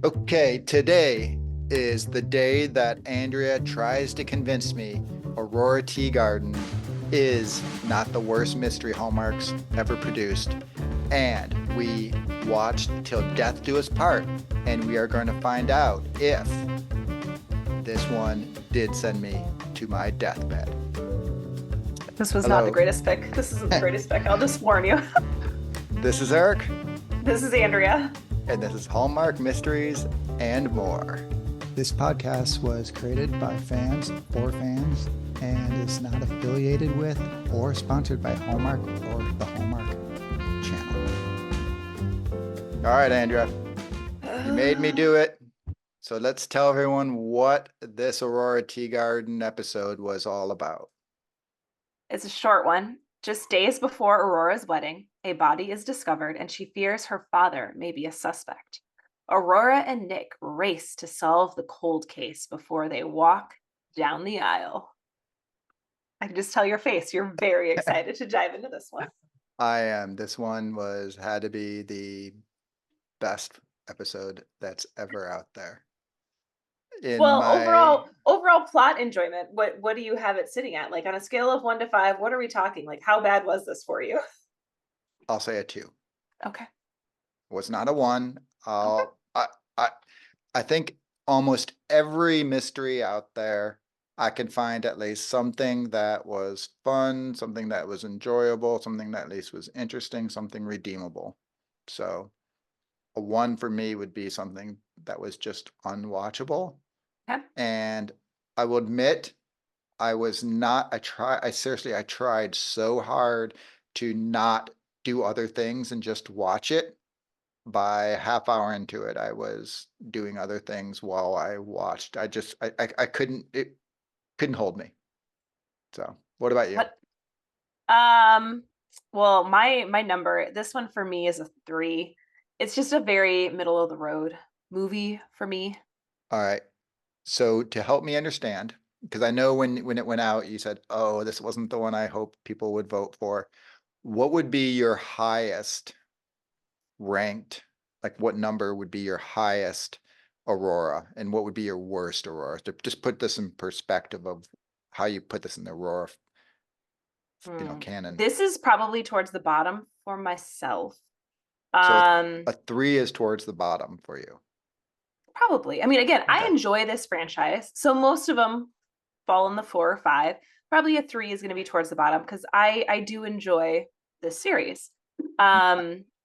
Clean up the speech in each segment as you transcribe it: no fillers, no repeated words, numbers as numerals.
Okay, today is the day that Andrea tries to convince me Aurora Teagarden is not the worst mystery Hallmark's ever produced. And we watched Till Death Do Us Part, and we are going to find out if this one did send me to my deathbed. This was not the Hello, greatest pick. This isn't the greatest pick. I'll just warn you. this is Eric, This is Andrea. and this is Hallmark Mysteries and More. This podcast was created by fans for fans and is not affiliated with or sponsored by Hallmark or the Hallmark channel. All right, Andrea, you made me do it. So let's tell everyone what this Aurora Teagarden episode was all about. It's a short one. Just days before Aurora's wedding, a body is discovered and she fears her father may be a suspect. Aurora and Nick race to solve the cold case before they walk down the aisle. I can just tell your face. You're very excited to dive into this one. I am. This one had to be the best episode that's ever out there. Overall plot enjoyment, what do you have it sitting at? Like on a scale of 1 to 5, what are we talking? Like how bad was this for you? I'll say a 2. Okay. It was not a 1. Okay. I think almost every mystery out there, I can find at least something that was fun, something that was enjoyable, something that at least was interesting, something redeemable. So a 1 for me would be something that was just unwatchable. Okay. And I will admit, I tried so hard to not do other things and just watch it. By a half hour into it, I was doing other things while I watched. I couldn't, it couldn't hold me. So what about you? Well, my number, this one for me is a 3. It's just a very middle of the road movie for me. All right. So to help me understand, because I know when it went out, you said, oh, this wasn't the one I hoped people would vote for. What would be your highest ranked? Like what number would be your highest Aurora and what would be your worst Aurora? To just put this in perspective of how you put this in the Aurora, canon. This is probably towards the bottom for myself. So a 3 is towards the bottom for you. Probably. I mean, again, I Okay. enjoy this franchise, so most of them fall in the 4 or 5. Probably a 3 is going to be towards the bottom because I do enjoy this series. All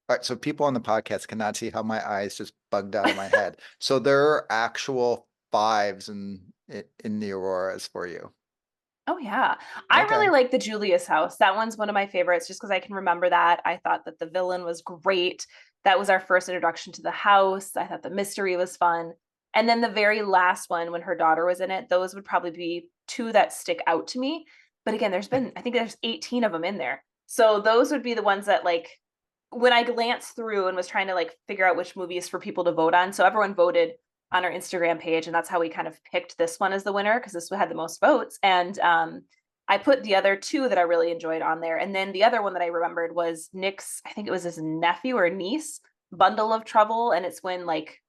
right, so people on the podcast cannot see how my eyes just bugged out of my head. So there are actual 5s in the Auroras for you. Oh yeah. I really Okay. like the Julius house. That one's one of my favorites just because I can remember that. I thought that the villain was great. That was our first introduction to the house. I thought the mystery was fun. And then the very last one when her daughter was in it, those would probably be 2 that stick out to me. But again, I think there's 18 of them in there. So those would be the ones that like when I glanced through and was trying to like figure out which movies for people to vote on. So everyone voted on our Instagram page, and that's how we kind of picked this one as the winner because this had the most votes. And I put the other 2 that I really enjoyed on there, and then the other one that I remembered was Nick's. I think it was his nephew or niece, Bundle of Trouble, and it's when like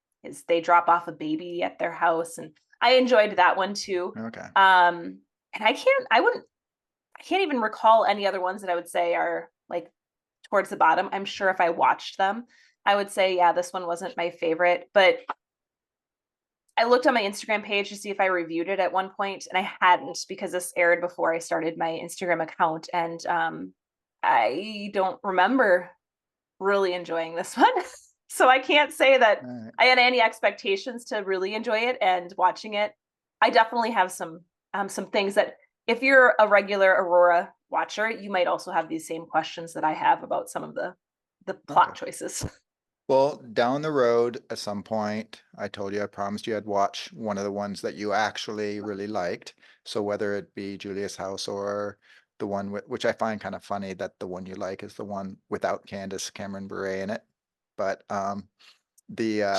they drop off a baby at their house, and I enjoyed that one too. Okay. And I can't even recall any other ones that I would say are like towards the bottom. I'm sure if I watched them, I would say, yeah, this one wasn't my favorite, but I looked on my Instagram page to see if I reviewed it at one point, and I hadn't because this aired before I started my Instagram account, and I don't remember really enjoying this one. So I can't say that Right. I had any expectations to really enjoy it, and watching it, I definitely have some things that if you're a regular Aurora watcher, you might also have these same questions that I have about some of the plot choices. Well, down the road at some point, I told you, I promised you I'd watch one of the ones that you actually really liked. So whether it be Julia's House or the one which I find kind of funny that the one you like is the one without Candace Cameron Bure in it. But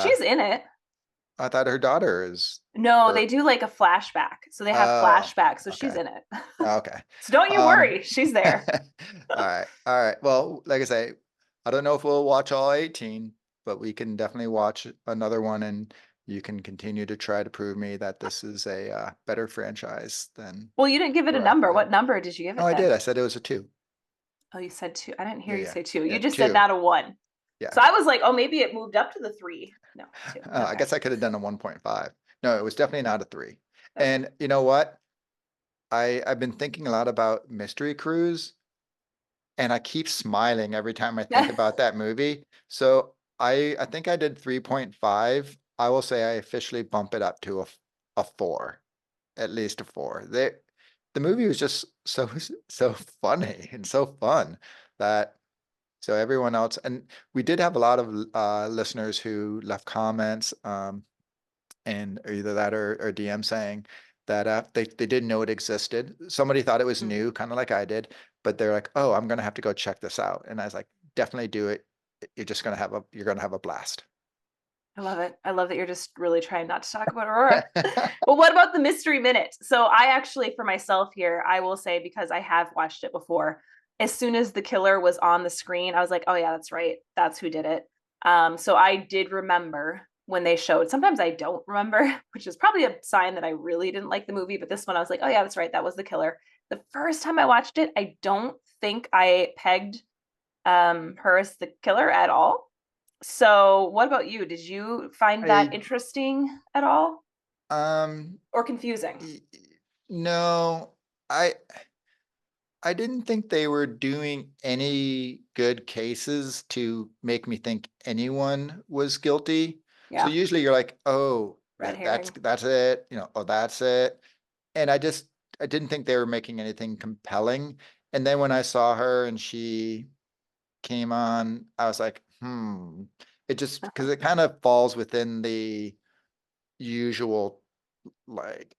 She's in it. I thought her daughter is. No, Or, they do like a flashback. So they have flashbacks. So she's okay. in it. Okay. So don't you worry. She's there. All right. All right. Well, like I say, I don't know if we'll watch all 18, but we can definitely watch another one, and you can continue to try to prove me that this is a better franchise than Well, you didn't give it a Aurora number. Teagarden. What number did you give No, it I did. then? I said it was a 2. Oh, you said 2. I didn't hear Yeah, you yeah, say 2. yeah, You just said 2. not a 1. Yeah. So I was like, oh, maybe it moved up to the 3. No, 2. I Okay. guess I could have done a 1.5. No, it was definitely not a 3. Okay. And you know what? I've been thinking a lot about Mystery Cruise, and I keep smiling every time I think about that movie. So I think I did 3.5. I will say I officially bump it up to a 4, at least a 4. The movie was just so funny and so fun that so everyone else, and we did have a lot of listeners who left comments, and either that or DM saying that they didn't know it existed. Somebody thought it was Mm. new, kind of like I did, but they're like, "Oh, I'm gonna have to go check this out." And I was like, "Definitely do it. You're gonna have a blast." I love it. I love that you're just really trying not to talk about Aurora. Well, what about the Mystery Minute? So I actually, for myself here, I will say, because I have watched it before, as soon as the killer was on the screen, I was like, oh yeah, that's right. That's who did it. So I did remember when they showed. Sometimes I don't remember, which is probably a sign that I really didn't like the movie. But this one, I was like, oh yeah, that's right. That was the killer. The first time I watched it, I don't think I pegged her as the killer at all. So what about you? Did you find that I interesting at all um or confusing? y- no, I I didn't think they were doing any good cases to make me think anyone was guilty. So Yeah, usually you're like, oh, red that's herring. that's it, oh, that's it. And I didn't think they were making anything compelling. And then when I saw her and she came on, I was like, It just because it kind of falls within the usual like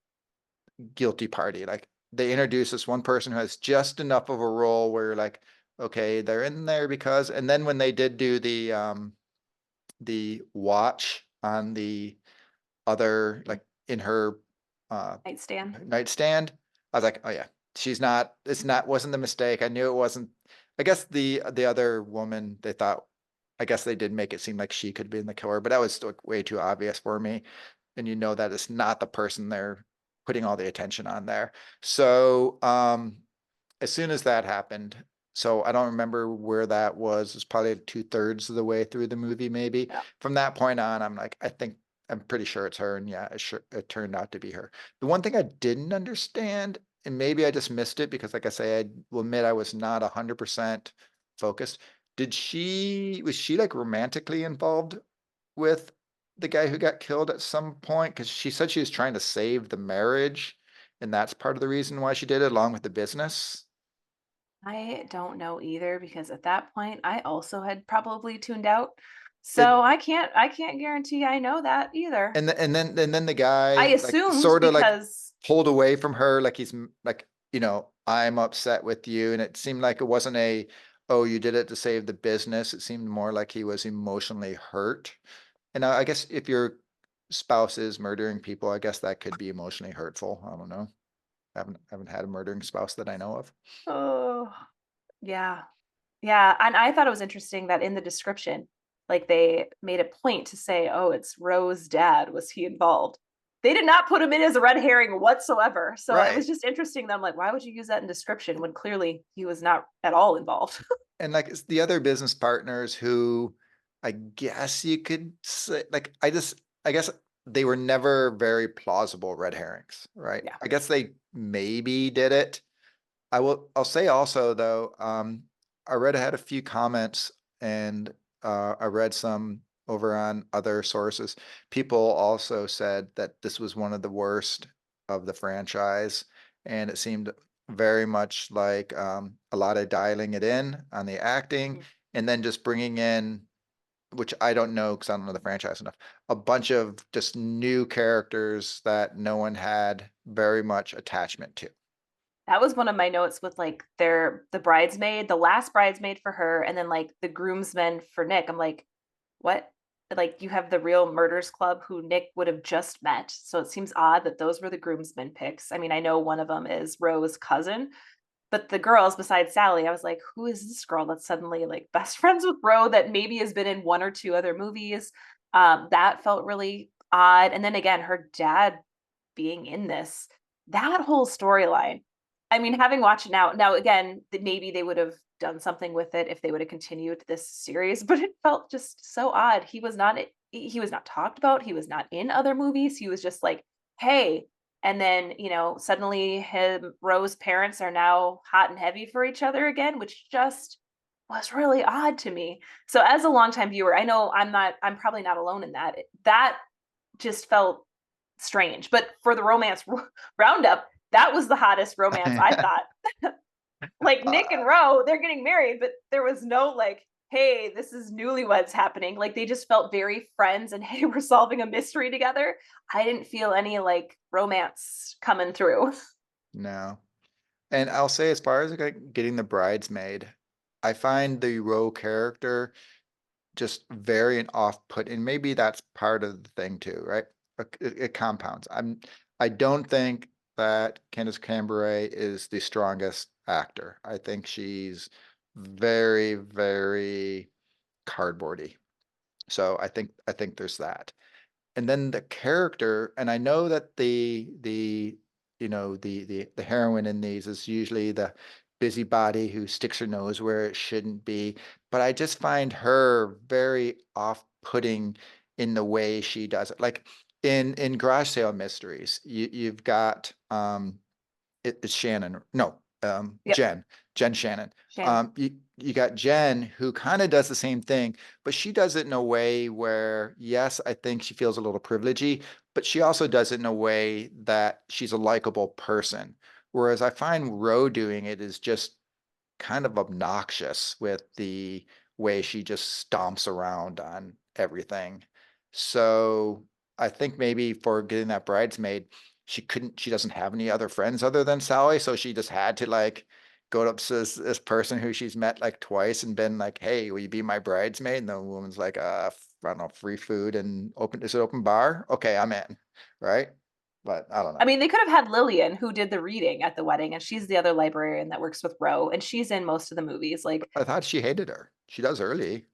guilty party. Like they introduce this one person who has just enough of a role where you're like, okay, they're in there because, and then when they did do the watch on the other, like in her Nightstand. nightstand, I was like, oh yeah, wasn't the mistake. I knew it wasn't. I guess the other woman, they thought, I guess they did make it seem like she could be in the killer, but that was like way too obvious for me. And that it's not the person they're putting all the attention on there. So as soon as that happened, so I don't remember where that was. It's probably 2/3 of the way through the movie, maybe. Yeah. From that point on, I'm like, I'm pretty sure it's her, and yeah, it turned out to be her. The one thing I didn't understand, and maybe I just missed it because, like I say, I will admit I was not 100% focused. Was she like romantically involved with the guy who got killed at some point? Because she said she was trying to save the marriage, and that's part of the reason why she did it, along with the business. I don't know either, because at that point I also had probably tuned out. It So I can't guarantee I know that either. and then the I guy like assumed sort of like because pulled away from her, like he's like, I'm upset with you, and it seemed like it wasn't oh, you did it to save the business. It seemed more like he was emotionally hurt. And I guess if your spouse is murdering people, I guess that could be emotionally hurtful. I don't know. I haven't had a murdering spouse that I know of. oh yeah. Yeah, and I thought it was interesting that in the description, like they made a point to say, "Oh, it's Rose's dad. Was he involved?" They did not put him in as a red herring whatsoever. So it Right. was just interesting that I'm like, why would you use that in description when clearly he was not at all involved? And like it's the other business partners who I guess you could say, like, I guess they were never very plausible red herrings, right? Yeah. I guess they maybe did it. I'll say also though, I had a few comments, and I read some over on other sources. People also said that this was one of the worst of the franchise, and it seemed very much like a lot of dialing it in on the acting, Mhm. and then just bringing in, which I don't know because I don't know the franchise enough, a bunch of just new characters that no one had very much attachment to. That was one of my notes with like the bridesmaid, the last bridesmaid for her, and then like the groomsmen for Nick. I'm like, what? Like you have the real murders club who Nick would have just met. So it seems odd that those were the groomsmen picks. I mean, I know one of them is Rose's cousin, But the girls besides Sally, I was like, who is this girl that's suddenly like best friends with Ro that maybe has been in one or two other movies? That felt really odd. And then again, her dad being in this, that whole storyline. I mean, having watched it now again, maybe they would have done something with it if they would have continued this series, but it felt just so odd. He was not talked about. He was not in other movies. He was just like, hey, and then, suddenly Ro's parents are now hot and heavy for each other again, which just was really odd to me. So as a longtime viewer, I know I'm probably not alone in that. That just felt strange. But for the romance roundup, that was the hottest romance I thought. Like Nick and Ro, they're getting married, but there was no like, hey, this is newlyweds happening. Like they just felt very friends and hey, we're solving a mystery together. I didn't feel any like romance coming through. No. And I'll say, as far as like getting the bridesmaid, I find the Ro character just very off-putting. Maybe that's part of the thing too, right? It compounds. I don't think that Candace Cambray is the strongest actor. I think she's very, very cardboardy. So I think there's that. And then the character, and I know that the heroine in these is usually the busybody who sticks her nose where it shouldn't be, but I just find her very off-putting in the way she does it. Like in Garage Sale Mysteries, you've got it's Shannon. No, Yep. Jen Shannon. Shannon. You got Jen who kind of does the same thing, but she does it in a way where, yes, I think she feels a little privilegey, but she also does it in a way that she's a likable person. Whereas I find Ro doing it is just kind of obnoxious with the way she just stomps around on everything. So I think maybe for getting that bridesmaid, she doesn't have any other friends other than Sally. So she just had to like go up to this person who she's met like twice and been like, hey, will you be my bridesmaid? And the woman's like, I don't know, free food and is it open bar? Okay, I'm in. Right. But I don't know. I mean, they could have had Lillian, who did the reading at the wedding, and she's the other librarian that works with Ro, and she's in most of the movies. Like I thought she hated her. She does early.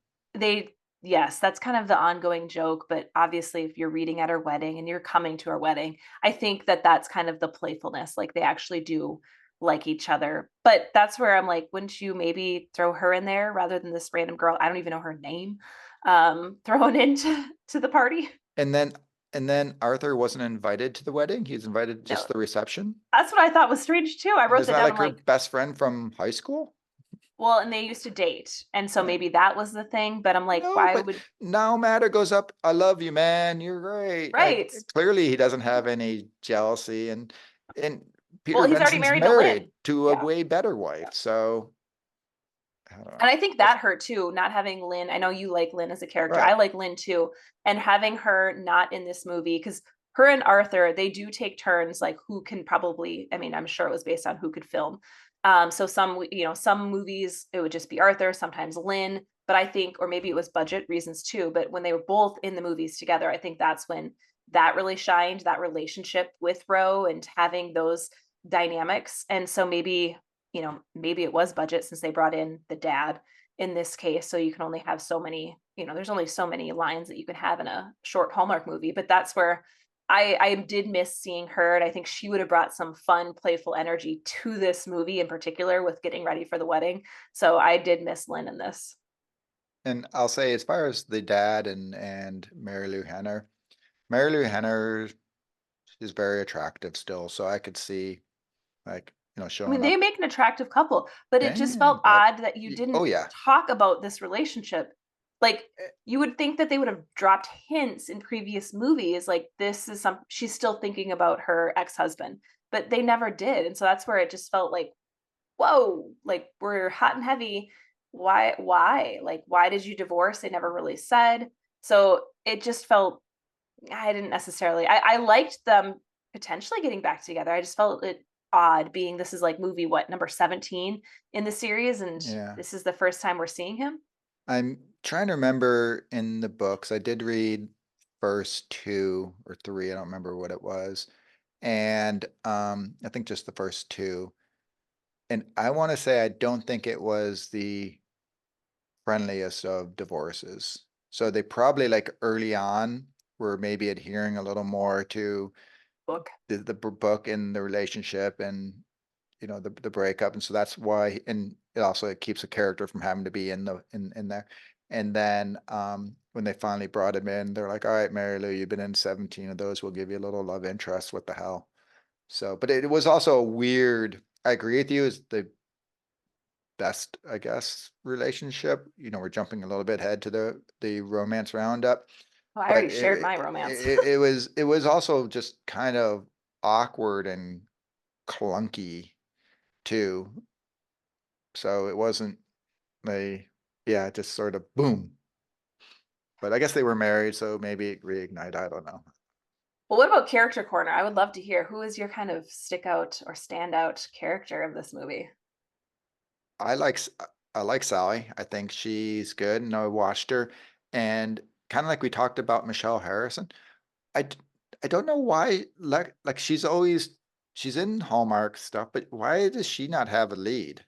yes, that's kind of the ongoing joke. But obviously, if you're reading at her wedding and you're coming to her wedding, I think that that's kind of the playfulness. Like they actually do like each other. But that's where I'm like, wouldn't you maybe throw her in there rather than this random girl? I don't even know her name, thrown into to the party. And then Arthur wasn't invited to the wedding. He's invited No, just the reception. that's what I thought was strange too. I wrote Isn't that that down. like I'm her like, best friend from high school? well, and they used to date. And so Yeah. maybe that was the thing. But I'm like, No, why but would, now Matter goes up. I love you, man. You're great. Like right? clearly he doesn't have any jealousy, and Well, Peter he's already Benson's married to Lynn. married to a Yeah. way better wife. So I don't know. And I think that hurt too, not having Lynn. I know you like Lynn as a character. Right. I like Lynn too. And having her not in this movie, because her and Arthur, they do take turns, like who can probably, I mean, I'm sure it was based on who could film. So some movies it would just be Arthur, sometimes Lynn, but I think, or maybe it was budget reasons too, but when they were both in the movies together, I think that's when that really shined, that relationship with Ro and having those dynamics. And so maybe it was budget since they brought in the dad in this case. So you can only have so many, there's only so many lines that you can have in a short Hallmark movie. But that's where I did miss seeing her. And I think she would have brought some fun, playful energy to this movie in particular with getting ready for the wedding. So I did miss Lynn in this. And I'll say, as far as the dad and Mary Lou Henner, Mary Lou Henner is very attractive still. So I could see like, I mean, showing they up. make an attractive couple, but it just Yeah, felt but odd that you oh didn't yeah. talk about this relationship. Like Eh, you would think that they would have dropped hints in previous movies, like this is she's still thinking about her ex-husband, but they never did. And so that's where it just felt like, whoa, like we're hot and heavy. Why? Like, why did you divorce? They never really said. So it just felt I didn't necessarily. I liked them potentially getting back together. I just felt it odd being this is like movie what number 17 in the series and Yeah. this is the first time we're seeing him. I'm trying to remember in the books. I did read first two or three. I don't remember what it was. And I think just the first two. And I want to say I don't think it was the friendliest of divorces. So they probably like early on were maybe adhering a little more to Book. the book and the relationship and the breakup, and so that's why. And it keeps a character from having to be in there. And then when they finally brought him in, they're like, all right, Mary Lou, you've been in 17 of those, we'll give you a little love interest. What the hell? So, but it was also a weird. I agree with you, is the best, I guess, relationship. We're jumping a little bit ahead to the romance roundup, Oh, I but already shared my romance. it was also just kind of awkward and clunky too. So it wasn't yeah, just sort of boom. But I guess they were married, so maybe it reignited. I don't know. Well, what about character corner? I would love to hear who is your kind of stick out or standout character of this movie. I like S- I like Sally. I think she's good, and I watched her, and kind of like we talked about Michelle Harrison. I d- I don't know why, like she's in Hallmark stuff, but why does she not have a lead?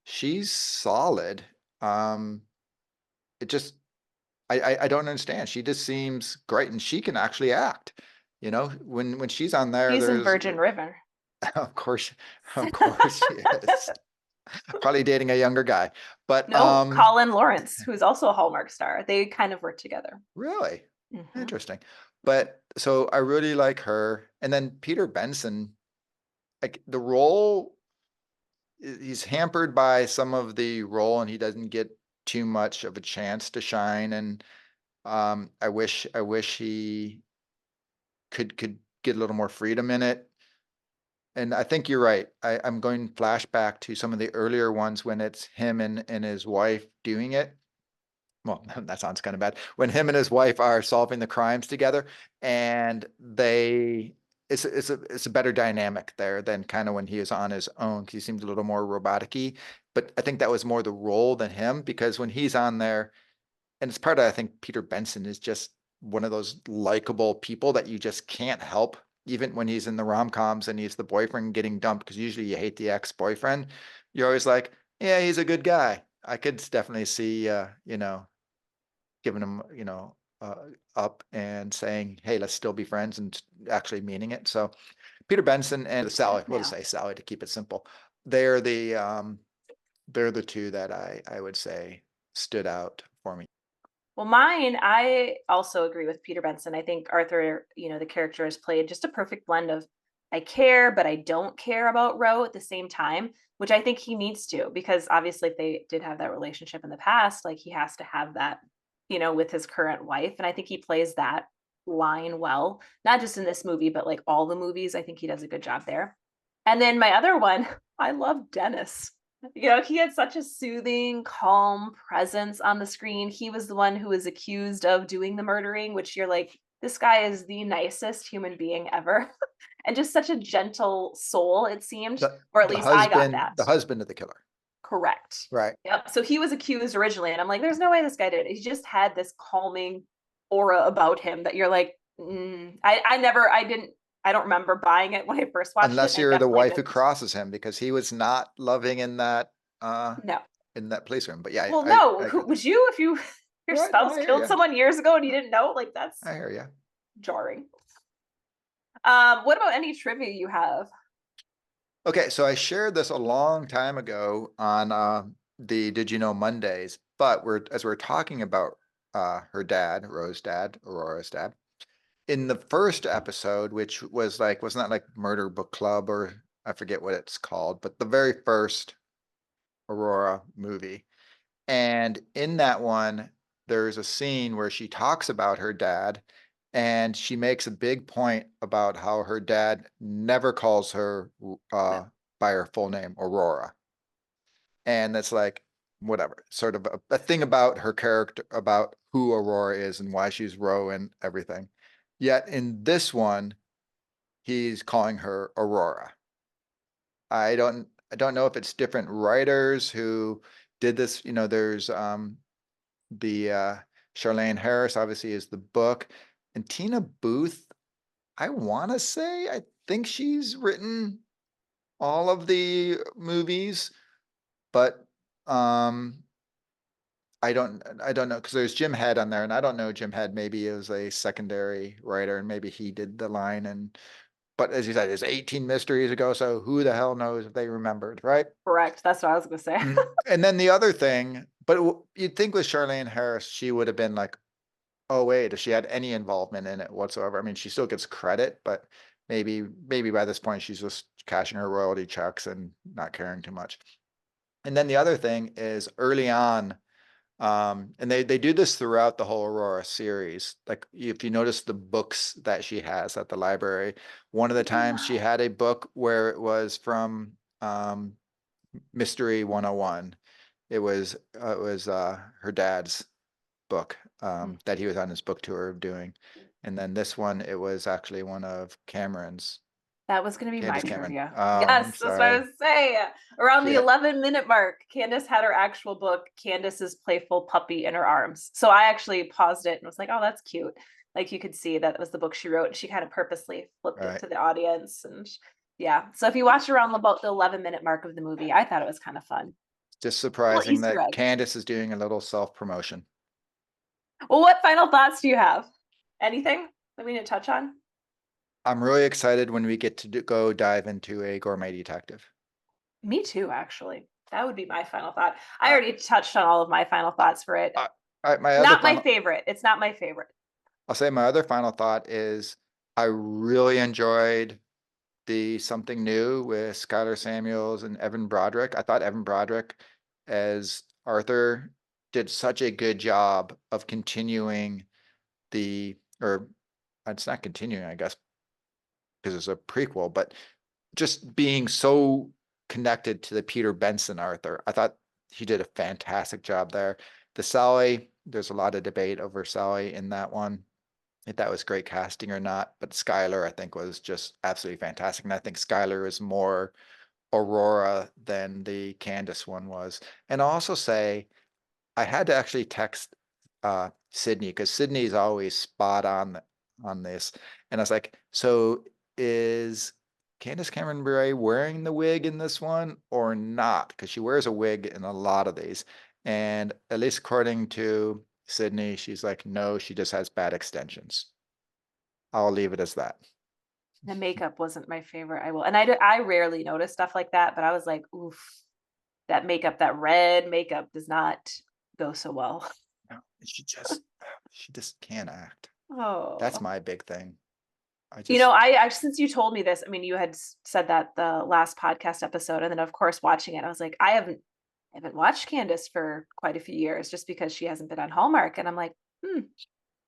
She's solid. Um, it just I don't understand. She just seems great, and she can actually act. When she's on there, He's in there's Virgin River. of course, of course she is. Probably dating a younger guy, but No, Colin Lawrence, who's also a Hallmark star. They kind of work together. really Mhm. interesting. But so I really like her, and then Peter Benson, like the role, he's hampered by some of the role, and he doesn't get too much of a chance to shine. And I wish he could get a little more freedom in it. And I think you're right. I'm going flashback to some of the earlier ones when it's him and his wife doing it. Well, that sounds kind of bad. When him and his wife are solving the crimes together, and it's a better dynamic there than kind of when he is on his own, because he seemed a little more robotic-y. But I think that was more the role than him, because when he's on there, and it's part of, I think Peter Benson is just one of those likable people that you just can't help, even when he's in the rom-coms and he's the boyfriend getting dumped, because usually you hate the ex-boyfriend. You're always like, yeah, he's a good guy. I could definitely see, giving him, up and saying, hey, let's still be friends, and actually meaning it. So Peter Benson and Sally, we'll just say Sally to keep it simple. They're the two that I would say stood out for me. Well, mine, I also agree with Peter Benson. I think Arthur, the character has played just a perfect blend of I care, but I don't care about Roe at the same time, which I think he needs to, because obviously if they did have that relationship in the past, like he has to have that, with his current wife. And I think he plays that line well, not just in this movie, but like all the movies. I think he does a good job there. And then my other one, I love Dennis. He had such a soothing, calm presence on the screen. He was the one who was accused of doing the murdering, which you're like, this guy is the nicest human being ever. And just such a gentle soul, it seemed, The or at the least I got husband, that. the husband of the killer. Correct. Right. Yep. So he was accused originally, and I'm like, there's no way this guy did it. He just had this calming aura about him that you're like, I don't remember buying it when I first watched it. Unless And I you're the definitely wife who didn't. crosses him, because he was not loving uh No. in that police room. But yeah, Well, I no. I Who get that. would you if your Right. No, spouse I hear killed you. someone years ago and you didn't know? Like that's I hear you. jarring. What about any trivia you have? Okay, so I shared this a long time ago on the Did You Know Mondays, but we're talking about her dad, Rose's dad, Aurora's dad. In the first episode, which wasn't that like Murder Book Club, or I forget what it's called, but the very first Aurora movie. And in that one, there's a scene where she talks about her dad, and she makes a big point about how her dad never calls her No. by her full name, Aurora. And that's like, whatever, sort of a thing about her character, about who Aurora is and why she's Ro and everything. Yet in this one, he's calling her Aurora. I don't know if it's different writers who did this. There's the Charlene Harris obviously is the book, and Tina Booth, I want to say, I think she's written all of the movies, But I don't know, because there's Jim Head on there, and I don't know Jim Head. Maybe it was a secondary writer, and maybe he did the line. But as you said, it's 18 mysteries ago, so who the hell knows if they remembered, right? Correct. That's what I was gonna say. And then the other thing, but you'd think with Charlene Harris, she would have been like, oh wait, if she had any involvement in it whatsoever. I mean, she still gets credit, but maybe by this point she's just cashing her royalty checks and not caring too much. And then the other thing is early on, and they do this throughout the whole Aurora series. Like if you notice the books that she has at the library, one of the times she had a book where it was from Mystery 101. It was her dad's book that he was on his book tour of doing. And then this one, it was actually one of Cameron's. That was going to be my Candace Cameron. trivia. Oh, Yes, I'm that's what I sorry. was saying. Around the Yeah. 11-minute mark, Candace had her actual book, Candace's Playful Puppy, in her arms. So I actually paused it and was like, oh, that's cute. Like you could see that was the book she wrote. And she kind of purposely flipped Right. it to the audience. And yeah. So if you watch around about the 11-minute mark of the movie, I thought it was kind of fun. Just surprising Easter that egg. Candace is doing a little self-promotion. Well, what final thoughts do you have? Anything that we need to touch on? I'm really excited when we get to go dive into a gourmet detective. Me too, actually. That would be my final thought. I already touched on all of my final thoughts for it. Not my favorite. It's not my favorite. I'll say my other final thought is I really enjoyed the Something New with Skylar Samuels and Evan Broderick. I thought Evan Broderick as Arthur did such a good job of continuing or it's not continuing, I guess, because it's a prequel, but just being so connected to the Peter Benson Arthur. I thought he did a fantastic job there. The Sally, there's a lot of debate over Sally in that one, if that was great casting or not, but Skylar, I think, was just absolutely fantastic. And I think Skylar is more Aurora than the Candace one was. And I'll also say, I had to actually text Sydney, because Sydney's always spot on this. And I was like, so is Candace Cameron Bure wearing the wig in this one or not? Because she wears a wig in a lot of these. And at least according to Sydney, she's like, no, she just has bad extensions. I'll leave it as that. The makeup wasn't my favorite. I rarely notice stuff like that, but I was like, oof, that makeup, that red makeup does not go so well. No, she just can't act. Oh, That's my big thing. I since you told me this, I mean, you had said that the last podcast episode, and then of course watching it, I was like, I haven't watched Candace for quite a few years just because she hasn't been on Hallmark, and I'm like,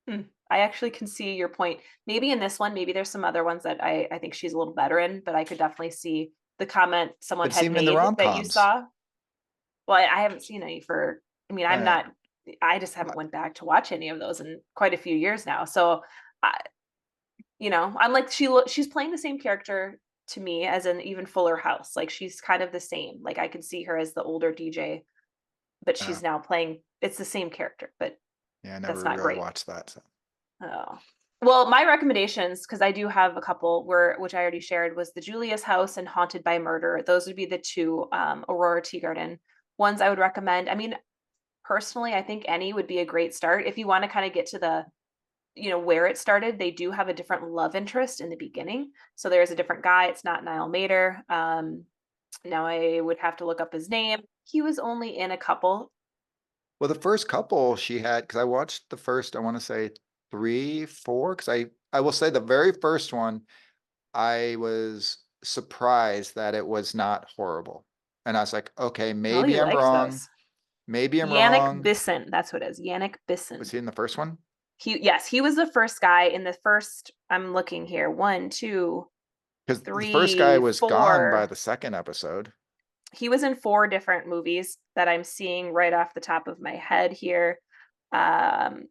I actually can see your point. Maybe in this one, maybe there's some other ones that I think she's a little better in, but I could definitely see the comment someone But had even in the made that you rom-coms. saw. Well, I haven't seen any for. I mean, I just haven't went back to watch any of those in quite a few years now. So, I'm like she's playing the same character to me as an even Fuller House. Like she's kind of the same. Like I could see her as the older DJ, but she's now playing. It's the same character, but yeah, I never that's not really great. watched that. So. Oh. Well, my recommendations, because I do have a couple, which I already shared, was the Julia's House and Haunted by Murder. Those would be the two Aurora Teagarden ones I would recommend. I mean, personally, I think any would be a great start. If you want to kind of get to the, where it started, they do have a different love interest in the beginning. So there's a different guy. It's not Niall Mater. Now I would have to look up his name. He was only in a couple. Well, the first couple she had, because I watched the first, I want to say 3, 4, because I will say the very first one, I was surprised that it was not horrible. And I was like, okay, maybe I'm wrong. Those. Maybe I'm Yannick wrong. Bisson, that's what it is. Yannick Bisson. Was he in the first one? He was the first guy in the first. I'm looking here. 1, 2, because 3, the first guy was 4. gone by the second episode. He was in 4 different movies that I'm seeing right off the top of my head here.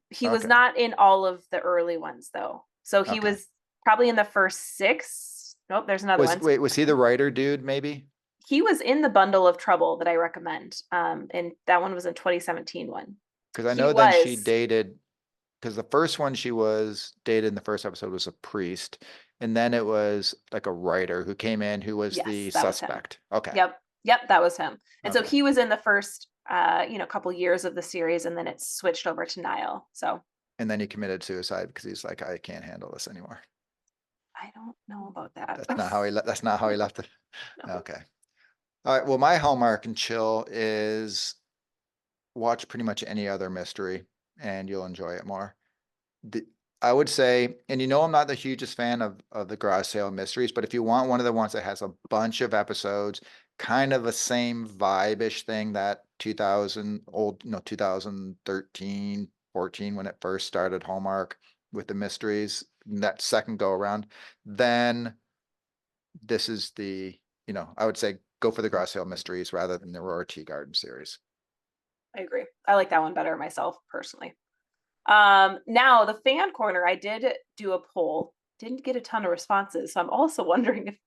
He was not in all of the early ones though. So he was probably in the first 6. Nope, there's another one. Wait, was he the writer dude maybe? He was in the Bundle of Trouble that I recommend. And that one was in 2017 one. Because I know then she dated, because the first one she was dated in the first episode was a priest. And then it was like a writer who came in who was the suspect. Okay. Yep. Yep, that was him. And so Okay. he was in the first, couple years of the series, and then it switched over to Niall. So And then he committed suicide because he's like, I can't handle this anymore. I don't know about that. That's not how he left it. No. Okay. All right. Well, my Hallmark and chill is watch pretty much any other mystery and you'll enjoy it more. The, I would say, and I'm not the hugest fan of the garage sale mysteries, but if you want one of the ones that has a bunch of episodes, kind of a same vibe-ish thing that 2013, 14, when it first started Hallmark with the mysteries, that second go around, then this is I would say go for the garage sale mysteries rather than the Aurora Teagarden series. I agree. I like that one better myself personally. Now the fan corner, I did do a poll, didn't get a ton of responses. So I'm also wondering if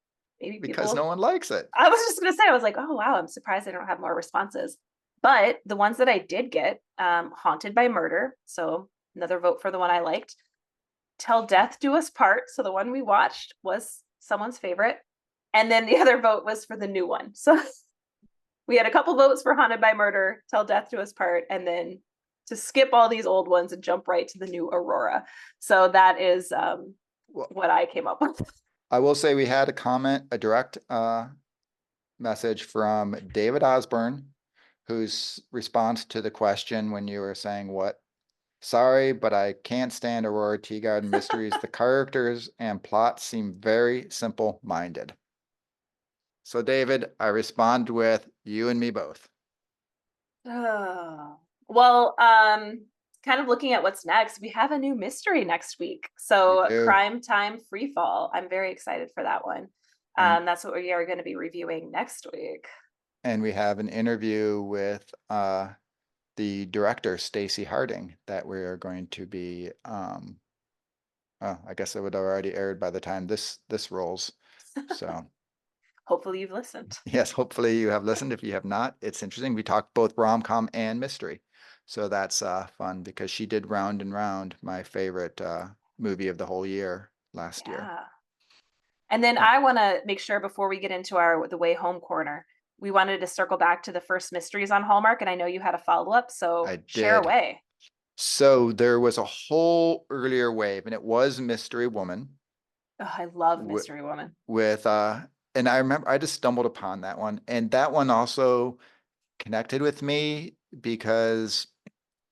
maybe Because no one likes it. I was just gonna say, I was like, oh wow, I'm surprised I don't have more responses. But the ones that I did get, Haunted by Murder, so another vote for the one I liked. Till Death Do Us Part, so the one we watched was someone's favorite. And then the other vote was for the new one. So we had a couple votes for Haunted by Murder, Till Death Do Us Part, and then to skip all these old ones and jump right to the new Aurora. So that is what I came up with. I will say we had a direct message from David Osborne, whose response to the question when you were saying what, sorry, but I can't stand Aurora Teagarden mysteries. The characters and plot seem very simple-minded. So David, I respond with you and me both. Well, kind of looking at what's next, we have a new mystery next week. So Crime Time Free Fall. I'm very excited for that one. That's what we are going to be reviewing next week. And we have an interview with the director, Stacey Harding, that we are going to be I guess it would have already aired by the time this rolls. So hopefully you've listened. Yes, hopefully you have listened. If you have not, it's interesting. We talked both rom-com and mystery. So that's fun because she did Round and Round, my favorite movie of the whole year last year. And then I want to make sure before we get into the way home corner, we wanted to circle back to the first mysteries on Hallmark. And I know you had a follow-up, so share away. So there was a whole earlier wave, and it was Mystery Woman. Oh, I love Mystery Woman. And I remember I just stumbled upon that one, and that one also connected with me because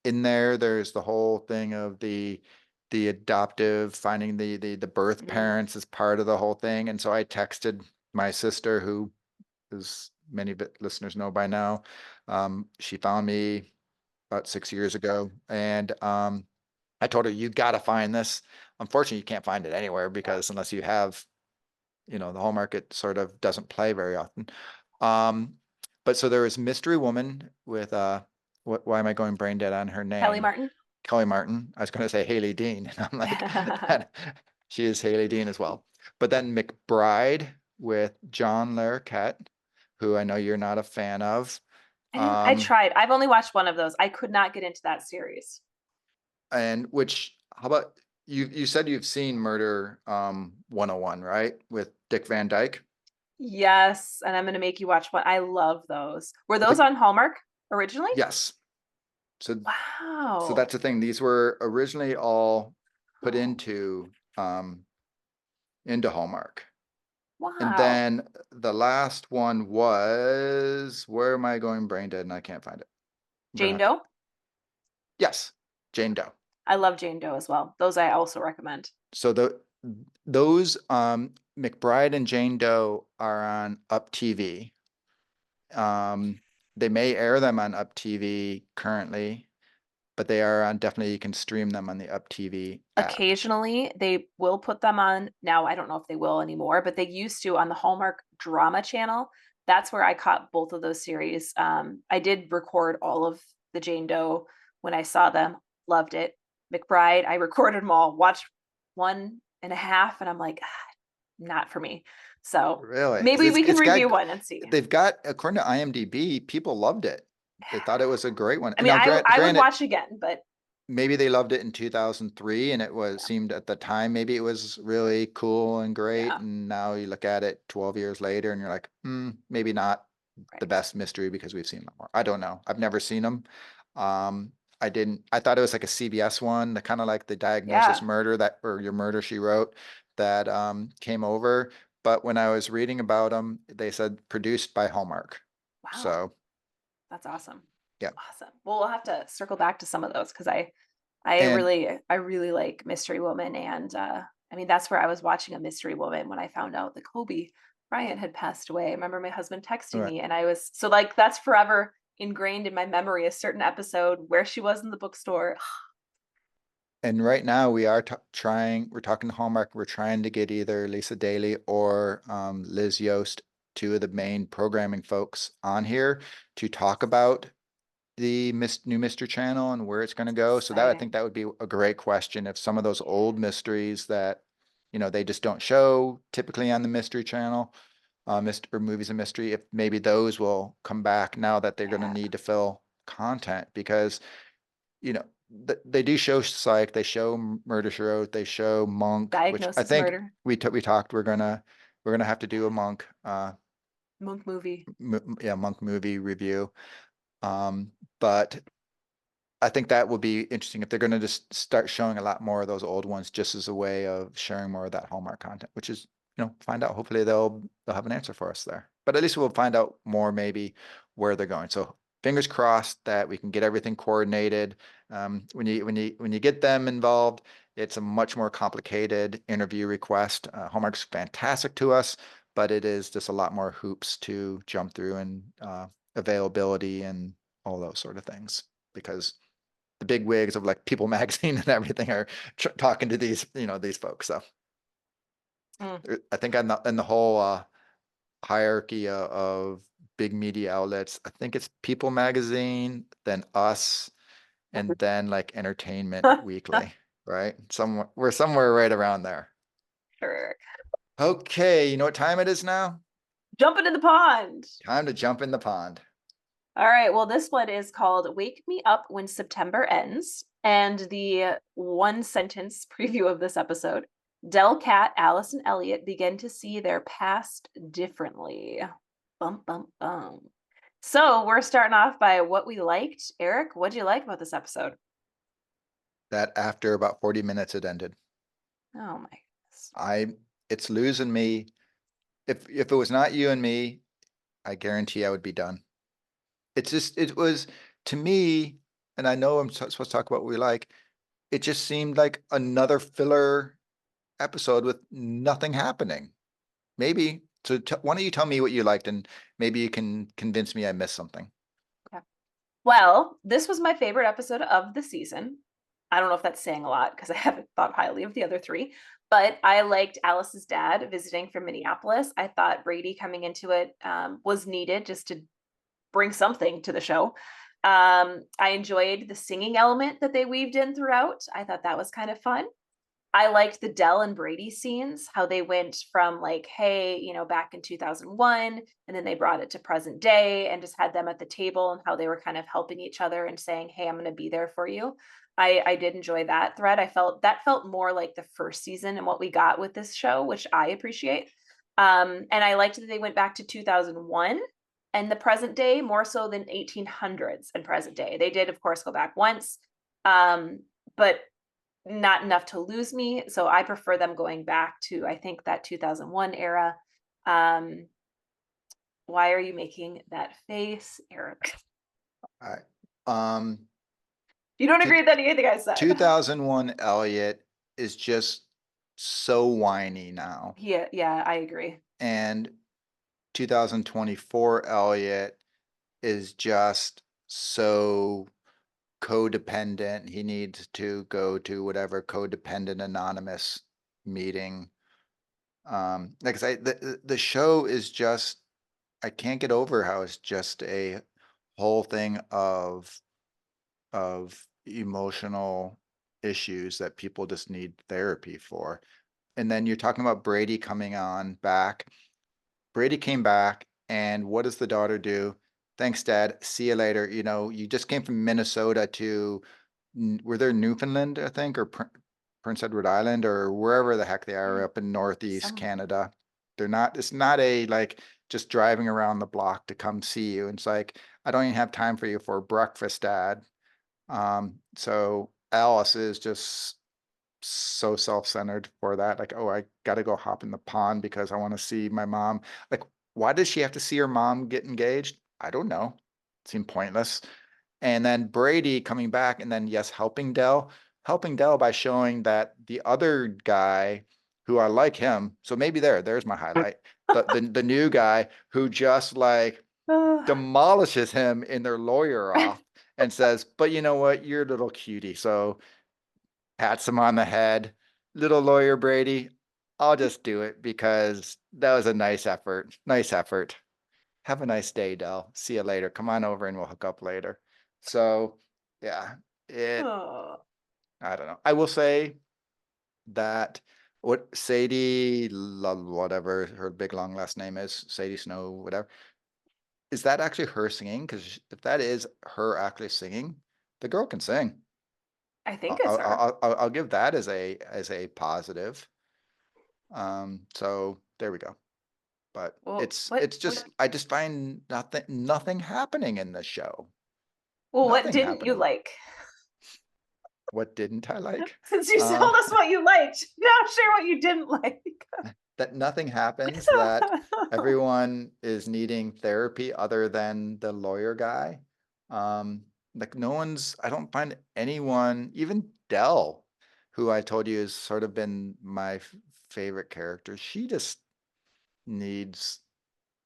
in there's the whole thing of the adoptive finding the birth parents as part of the whole thing. And so I texted my sister, who, as many listeners know by now, she found me about 6 years ago, and I told her, you got to find this. Unfortunately, you can't find it anywhere because unless you have, the Hallmark, it sort of doesn't play very often. But so there was Mystery Woman with why am I going brain dead on her name? Kelly Martin. I was going to say Haley Dean, and I'm like, she is Haley Dean as well. But then McBride with John Larroquette, who I know you're not a fan of. I tried. I've only watched one of those. I could not get into that series. And how about you said you've seen Murder 101, right? With Dick Van Dyke? Yes, and I'm going to make you watch one. I love those. Were those on Hallmark originally? Yes. So wow. So that's the thing. These were originally all put into Hallmark. Wow. And then the last one was, where am I going brain dead and I can't find it? Jane Doe? Yes, Jane Doe. I love Jane Doe as well. Those I also recommend. So those McBride and Jane Doe are on Up TV. They may air them on Up TV currently, but they are on, definitely you can stream them on the Up TV app. Occasionally they will put them on. Now I don't know if they will anymore, but they used to on the Hallmark Drama channel. That's where I caught both of those series. I did record all of the Jane Doe when I saw them. Loved it. McBride, I recorded them all, watched 1.5, and I'm like, not for me. So really, maybe we can review one and see. They've got, according to IMDb, people loved it. They thought it was a great one. I mean, I would watch again, but maybe they loved it in 2003 and it seemed at the time, maybe it was really cool and great. Yeah. And now you look at it 12 years later and you're like, maybe not. the best mystery because we've seen them more. I don't know. I've never seen them. I thought it was like a CBS one, the kind of like the Diagnosis Murder or Your Murder, She Wrote, that came over. But when I was reading about them, they said produced by Hallmark. Wow. So that's awesome. Yeah. Awesome. Well, we'll have to circle back to some of those because I really like Mystery Woman. And I mean, that's where I was watching a Mystery Woman when I found out that Kobe Bryant had passed away. I remember my husband texting me, and I was so like, that's forever ingrained in my memory, a certain episode where she was in the bookstore. And right now we are we're talking to Hallmark, we're trying to get either Lisa Daly or Liz Yost, two of the main programming folks on here, to talk about the new mystery channel and where it's going to go. So that, I think that would be a great question. If some of those old mysteries that, they just don't show typically on the mystery channel, or movies and mystery, if maybe those will come back now that they're going to need to fill content, because, they do show Psych, they show Murder, She Wrote, they show Monk, which I think Murder. we talked, we're gonna have to do a Monk movie. Monk movie review. But I think that will be interesting if they're going to just start showing a lot more of those old ones, just as a way of sharing more of that Hallmark content, which is, find out. Hopefully they'll have an answer for us there. But at least we'll find out more maybe where they're going. So fingers crossed that we can get everything coordinated. When you get them involved, it's a much more complicated interview request. Hallmark's fantastic to us, but it is just a lot more hoops to jump through, and availability and all those sort of things, because the big wigs of like People Magazine and everything are talking to these folks. So I think in the whole hierarchy of big media outlets, I think it's People Magazine, then us, and then like Entertainment Weekly, right? We're somewhere right around there. Sure. Okay, you know what time it is now? Jump into the pond. Time to jump in the pond. All right. Well, this one is called Wake Me Up When September Ends. And the one sentence preview of this episode: Del, Cat, Alice, and Elliot begin to see their past differently. Bum, bum, bum. So we're starting off by what we liked. Eric, what did you like about this episode? That after about 40 minutes, it ended. Oh my goodness. It's losing me. If it was not you and me, I guarantee I would be done. It was, to me, and I know I'm supposed to talk about what we like, it just seemed like another filler episode with nothing happening. Maybe. So why don't you tell me what you liked, and maybe you can convince me I missed something. Okay. Well, this was my favorite episode of the season. I don't know if that's saying a lot because I haven't thought highly of the other three, but I liked Alice's dad visiting from Minneapolis. I thought Brady coming into it was needed just to bring something to the show. I enjoyed the singing element that they weaved in throughout. I thought that was kind of fun. I liked the Del and Brady scenes, how they went from like, hey, back in 2001, and then they brought it to present day and just had them at the table, and how they were kind of helping each other and saying, hey, I'm going to be there for you. I did enjoy that thread. I felt more like the first season and what we got with this show, which I appreciate. And I liked that they went back to 2001 and the present day more so than 1800s and present day. They did, of course, go back once, but not enough to lose me. So I prefer them going back to, I think, that 2001 era. Why are you making that face, Eric? All right. You don't agree with anything I said. 2001 Elliot is just so whiny now. Yeah, I agree. And 2024 Elliot is just so codependent. He needs to go to whatever codependent anonymous meeting. Like I say, the show is just, I can't get over how it's just a whole thing of emotional issues that people just need therapy for. And then you're talking about Brady coming on back. Brady came back, and what does the daughter do? Thanks, Dad. See you later. You just came from Minnesota to, were there Newfoundland, I think, or Prince Edward Island, or wherever the heck they are up in Northeast Canada. It's not a like just driving around the block to come see you. It's like, I don't even have time for you for breakfast, Dad. So Alice is just so self-centered for that. Like, oh, I gotta go hop in the pond because I want to see my mom. Like, why does she have to see her mom get engaged? I don't know. It seemed pointless. And then Brady coming back and then yes, helping Dell by showing that the other guy who I like him. So maybe there's my highlight. The new guy who just like demolishes him in their lawyer off and says, but you know what? You're a little cutie. So pats him on the head. Little lawyer Brady, I'll just do it because that was a nice effort. Nice effort. Have a nice day, Dell. See you later. Come on over and we'll hook up later. So yeah, Oh. I don't know. I will say that what Sadie, whatever her big long last name is, Sadie Snow, whatever. Is that actually her singing? Because if that is her actually singing, the girl can sing. I think it's her. I'll give that as a positive. So there we go. But Well, it's what just I just find nothing happening in the show. well, what Nothing didn't you happening. like? What didn't I like? Since you told us what you liked, now share what you didn't like. That nothing happens, that everyone is needing therapy other than the lawyer guy. Like no one's, I don't find anyone, even Dell, who I told you has sort of been my favorite character. She just needs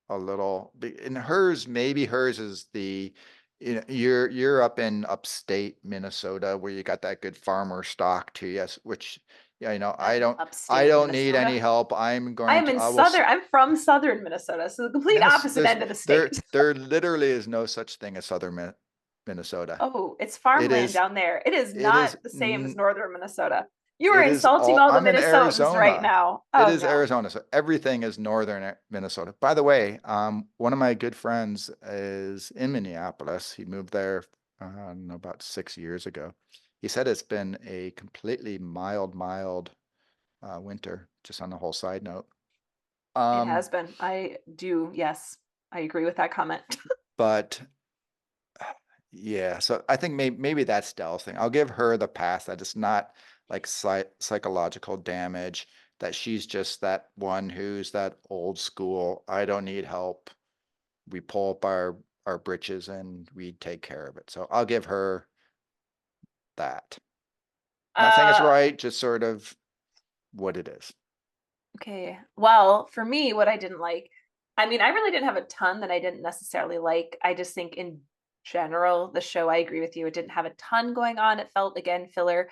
a little, and hers, maybe hers is the, you know, you're up in upstate Minnesota where you got that good farmer stock too. Yes, which yeah, you know, I Upstate don't need Minnesota. any help. I'm from southern Minnesota, so the complete opposite end of the state. there literally is no such thing as southern Minnesota. Oh, it's farmland down there. It is not the same as northern Minnesota. You are insulting all the I'm in Minnesotans right Arizona. now. It Oh, is no. Arizona, so everything is northern Minnesota. By the way, one of my good friends is in Minneapolis. He moved there, I don't know, about 6 years ago. He said it's been a completely mild winter, just on a whole side note. It has been. Yes, I agree with that comment. But yeah, so I think maybe that's Dell's thing. I'll give her the pass that it's not like psychological damage, that she's just that one who's that old school, I don't need help. We pull up our britches and we take care of it. So I'll give her that. Not saying it's right, just sort of what it is. Okay. Well, for me, what I didn't like, I mean, I really didn't have a ton that I didn't necessarily like. I just think in general, the show, I agree with you. It didn't have a ton going on. It felt, again, filler.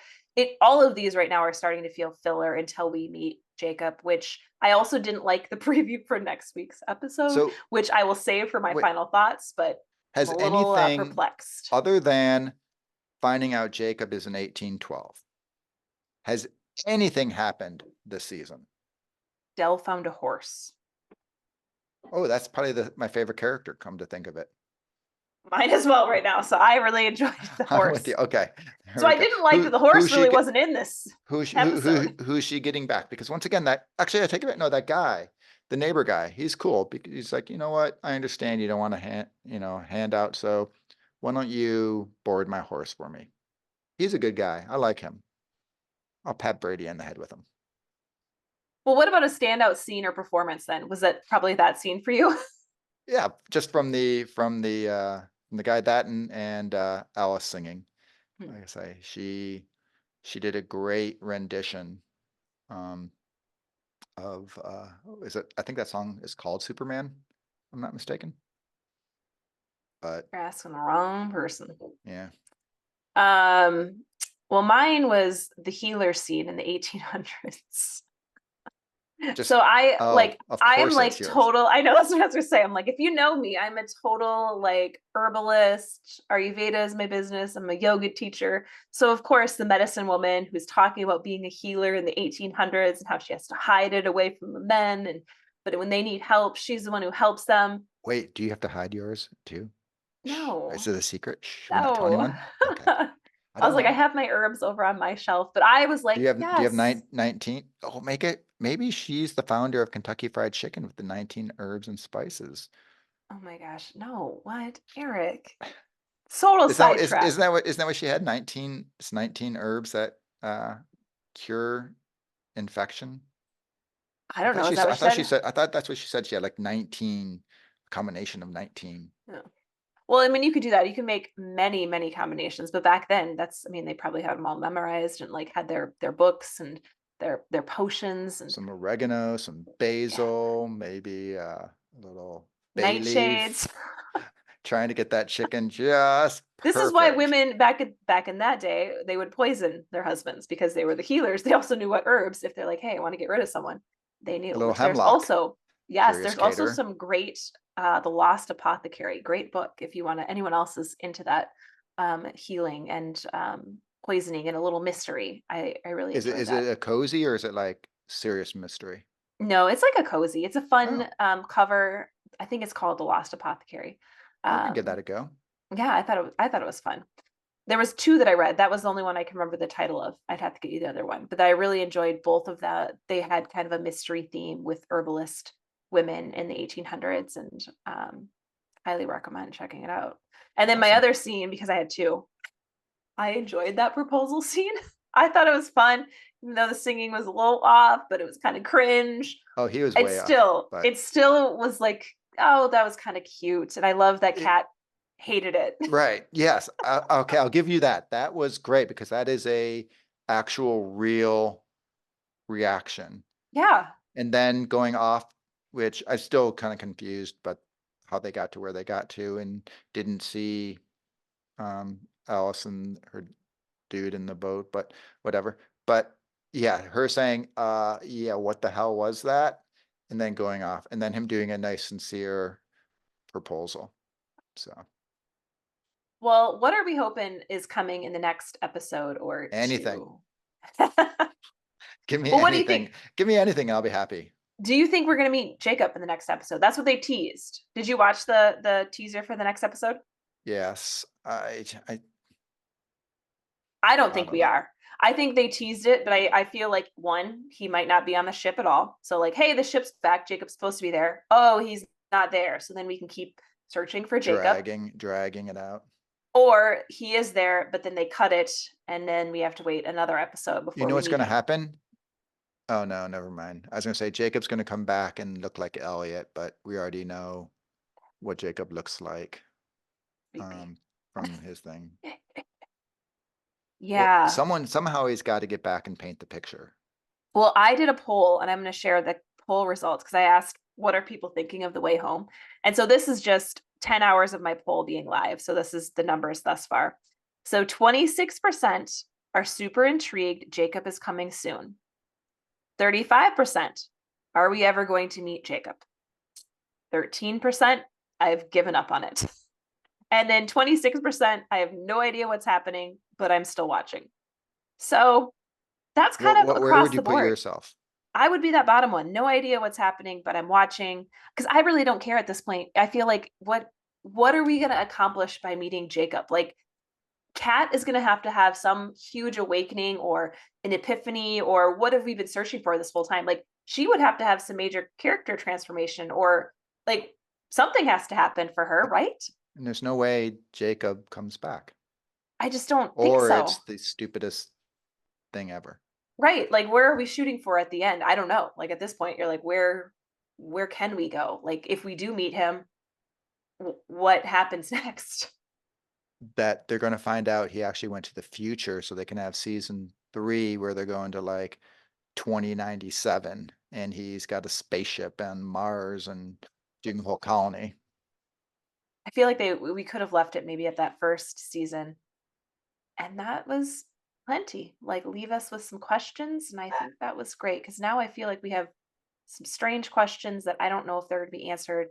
All of these right now are starting to feel filler until we meet Jacob, which I also didn't like the preview for next week's episode, which I will save for my final thoughts, but has I'm a little anything perplexed. Other than finding out Jacob is an 1812, has anything happened this season? Dell found a horse. Oh, that's probably my favorite character, come to think of it. Mine as well right now. So I really enjoyed the horse. I'm with you. Okay. So I didn't like that the horse really wasn't in this episode. Who's she getting back? Because once again, I take it back. No, that guy, the neighbor guy, he's cool because he's like, you know what? I understand you don't want to hand out. So why don't you board my horse for me? He's a good guy. I like him. I'll pat Brady in the head with him. Well, what about a standout scene or performance then? Was that probably that scene for you? Yeah, just from the guy that and Alice singing. Like I say, she did a great rendition of I think that song is called Superman, if I'm not mistaken. But you're asking the wrong person. Yeah. Well, mine was the healer scene in the 1800s. So I am like total, I know that's what I was gonna say. I'm like, if you know me, I'm a total like herbalist. Ayurveda is my business. I'm a yoga teacher. So of course the medicine woman who's talking about being a healer in the 1800s and how she has to hide it away from the men, but when they need help, she's the one who helps them. Wait, do you have to hide yours too? No. Is it a secret? Shh, no. we're not telling anyone? Okay. I I was don't like, I know. have my herbs over on my shelf, but I was like, Do you have yes. 19? Oh, make it. Maybe she's the founder of Kentucky Fried Chicken with the 19 herbs and spices. Oh my gosh. No, what? Eric. Total Isn't sidetrack. that what she had? 19, it's 19 herbs that cure infection. I don't know. Is that what she said? I thought that's what she said. She had like 19, a combination of 19. No. Well, I mean, you could do that. You can make many, many combinations, but back then, I mean, they probably had them all memorized and like had their books and their potions and Some oregano, some basil, maybe a little bay nightshades. leaf. Trying to get that chicken just This is why perfect. women back in that day, they would poison their husbands because they were the healers. They also knew what herbs, if they're like, hey, I want to get rid of someone, they A knew, little which there's hemlock. also, yes, Curious there's also Cater. some great The Lost Apothecary, great book if you want to, anyone else is into that healing and poisoning and a little mystery. I really enjoyed Is that. it a cozy or is it like serious mystery? No, it's like a cozy. It's a fun Oh, cover. I think it's called The Lost Apothecary. I can give Um, that a go. yeah, I thought it was fun. There was two that I read. That was the only one I can remember the title of. I'd have to get you the other one. But I really enjoyed both of that. They had kind of a mystery theme with herbalist women in the 1800s, and highly recommend checking it out. And then my Awesome. other scene, because I had two, I enjoyed that proposal scene. I thought it was fun, even though the singing was a little off, but it was kind of cringe. Oh, he was way off, but It still was like, oh, that was kind of cute. And I love that it, Cat hated it. right. Yes. Okay, I'll give you that. That was great because that is a actual real reaction. Yeah. And then going off, which I'm still kind of confused, but how they got to where they got to and didn't see um Alice and her dude in the boat, but whatever. But yeah, her saying, yeah, what the hell was that? And then going off, and then him doing a nice, sincere proposal. So Well, what are we hoping is coming in the next episode or anything, two? Well, give me what do you anything, think? give me anything, I'll be happy. Do you think we're going to meet Jacob in the next episode? That's what they teased. Did you watch the teaser for the next episode? Yes, I don't I think don't we know. are. I think they teased it, but I feel like one, he might not be on the ship at all. So like, hey, the ship's back. Jacob's supposed to be there. Oh, he's not there. So then we can keep searching for Jacob. Dragging it out. Or he is there, but then they cut it, and then we have to wait another episode You before know we what's meet going to him. happen? Oh no, never mind. I was going to say Jacob's going to come back and look like Elliot, but we already know what Jacob looks like Creepy. from his thing. Well, Yeah. somehow he's got to get back and paint the picture. Well, I did a poll, and I'm going to share the poll results because I asked, what are people thinking of the way home? And so this is just 10 hours of my poll being live. So this is the numbers thus far. So 26% are super intrigued. Jacob is coming soon. 35%, are we ever going to meet Jacob? 13%, I've given up on it. And then 26%, I have no idea what's happening, but I'm still watching. So that's kind of Where across would you the put board. yourself? I would be that bottom one. No idea what's happening, but I'm watching because I really don't care at this point. I feel like what are we going to accomplish by meeting Jacob? Like Kat is going to have some huge awakening or an epiphany, or what have we been searching for this whole time? Like she would have to have some major character transformation, or like something has to happen for her, right? And there's no way Jacob comes back. I just don't think Or so. it's the stupidest thing ever. Right. Like where are we shooting for at the end? I don't know. Like at this point, you're like, where can we go? Like if we do meet him, what happens next? That they're going to find out he actually went to the future so they can have season 3 where they're going to like 2097 and he's got a spaceship on Mars and doing a whole colony. I feel like we could have left it maybe at that first season. And that was plenty. Like leave us with some questions. And I think that was great because now I feel like we have some strange questions that I don't know if they're going to be answered.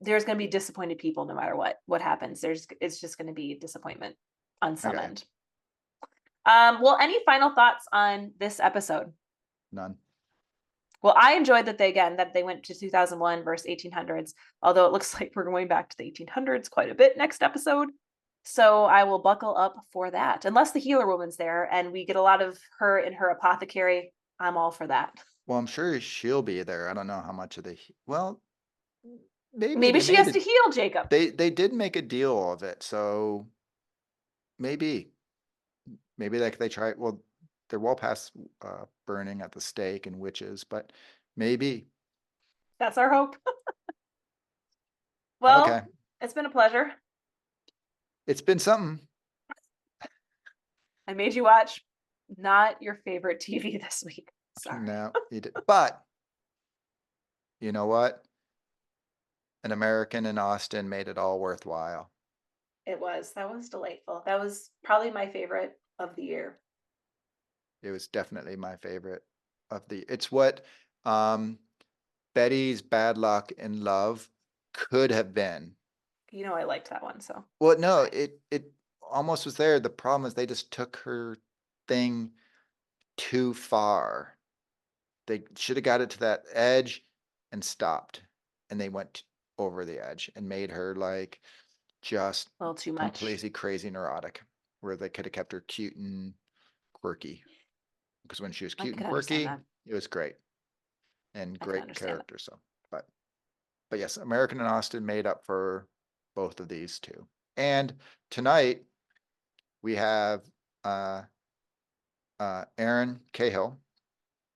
There's going to be disappointed people no matter what happens. It's just going to be disappointment on some Okay. end. Well, any final thoughts on this episode? None. Well, I enjoyed that they went to 2001 versus 1800s, although it looks like we're going back to the 1800s quite a bit next episode. So I will buckle up for that. Unless the healer woman's there and we get a lot of her in her apothecary, I'm all for that. Well, I'm sure she'll be there. I don't know how much of well, maybe Maybe they she made has it. to heal Jacob. They did make a deal of it, so maybe like they try. Well, they're well past burning at the stake and witches, but maybe. That's our hope. Okay, Well, it's been a pleasure. it's been something. I made you watch not your favorite TV this week. Sorry. No, you did. But you know what? An American in Austin made it all worthwhile. It was. That was delightful. That was probably my favorite of the year. It was definitely my favorite of the. It's what Betty's Bad Luck in Love could have been. You know, I liked that one. So, Well, no, it almost was there. The problem is they just took her thing too far. They should have got it to that edge and stopped, and they went over the edge and made her like just a little too much. completely crazy neurotic, where they could have kept her cute and quirky. Because when she was cute and quirky, it was great and great character. So, but yes, American and Austin made up for both of these two. And tonight we have Aaron Cahill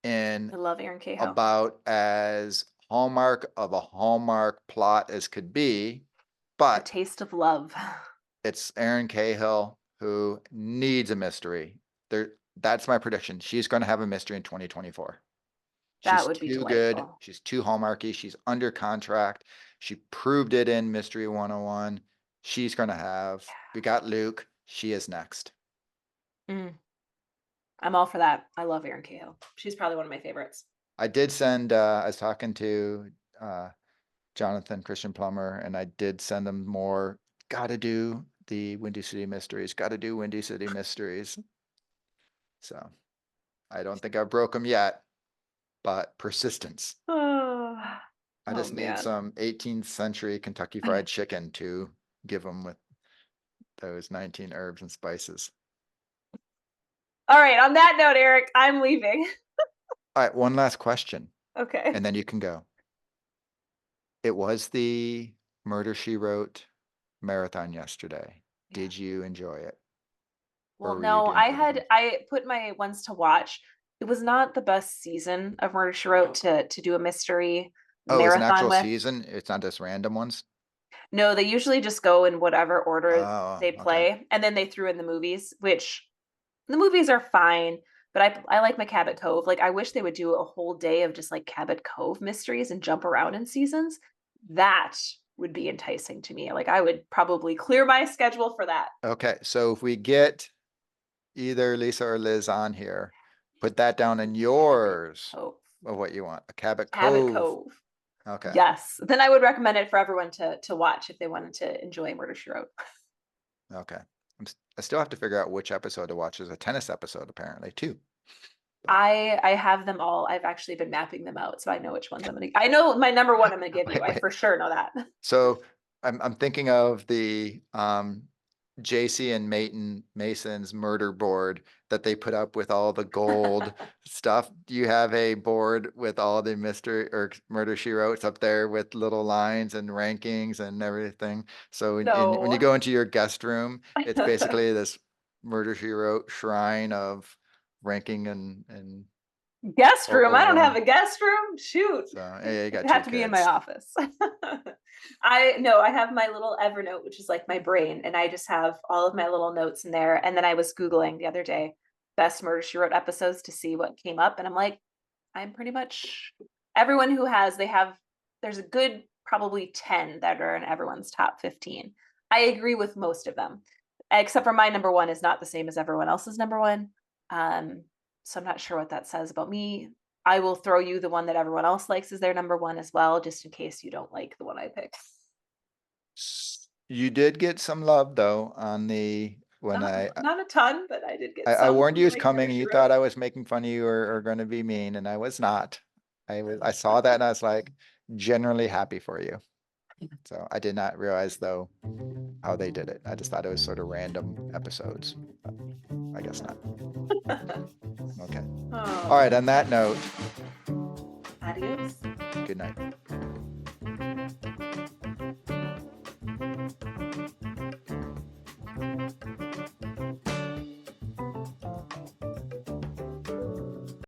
in I love Aaron Cahill. about as Hallmark of a Hallmark plot as could be, but A Taste of Love. It's Aaron Cahill who needs a mystery. That's my prediction. She's going to have a mystery in 2024. That would be too delightful. good. She's too Hallmarky. She's under contract. She proved it in Mystery 101. She's going to have. We got Luke. She is next. I'm all for that. I love Erin Cahill. She's probably one of my favorites. I did send. I was talking to Jonathan Christian Plummer, and I did send him more. Got to do the Windy City Mysteries. Got to do Windy City Mysteries. So, I don't think I broke him yet, but persistence. I just need some 18th century Kentucky Fried Chicken to give them with those 19 herbs and spices. All right. On that note, Eric, I'm leaving. All right. One last question. Okay. And then you can go. It was the Murder, She Wrote marathon yesterday. Yeah. Did you enjoy it? Well, no, I put my ones to watch. It was not the best season of Murder, She Wrote to do a mystery marathon it's an actual with. Season? It's not just random ones? No, they usually just go in whatever order they play. Okay. And then they threw in the movies, which the movies are fine, but I like my Cabot Cove. Like, I wish they would do a whole day of just like Cabot Cove mysteries and jump around in seasons. That would be enticing to me. Like, I would probably clear my schedule for that. Okay. So if we get either Lisa or Liz on here, put that down in yours of what you want. A Cabot Cove. Okay. Yes. Then I would recommend it for everyone to watch if they wanted to enjoy Murder, She Wrote. Okay. I still have to figure out which episode to watch. There's a tennis episode apparently too. I have them all. I've actually been mapping them out, so I know which ones I know my number one I'm gonna give you. I for sure know that. So I'm thinking of the JC and Mason's murder board that they put up with all the gold stuff. Do you have a board with all the mystery or Murder, She Wrote up there with little lines and rankings and everything? So when you go into your guest room, it's basically this Murder, She Wrote shrine of ranking and guest room. I don't have a guest room. Shoot. So you got have to be in my office. I have my little Evernote, which is like my brain, and I just have all of my little notes in there. And then I was Googling the other day best Murder, She Wrote episodes to see what came up, and I'm like, I'm pretty much everyone who has there's a good probably 10 that are in everyone's top 15. I agree with most of them, except for my number one is not the same as everyone else's number one. So I'm not sure what that says about me. I will throw you the one that everyone else likes as their number one as well, just in case you don't like the one I picked. You did get some love though on the not a ton, but I did get. I warned you was coming, and you thought I was making fun of you or going to be mean, and I was not. I saw that, and I was like, generally happy for you. So I did not realize though how they did it. I just thought it was sort of random episodes. But I guess not. Okay. Oh. All right. On that note, Adios. good night.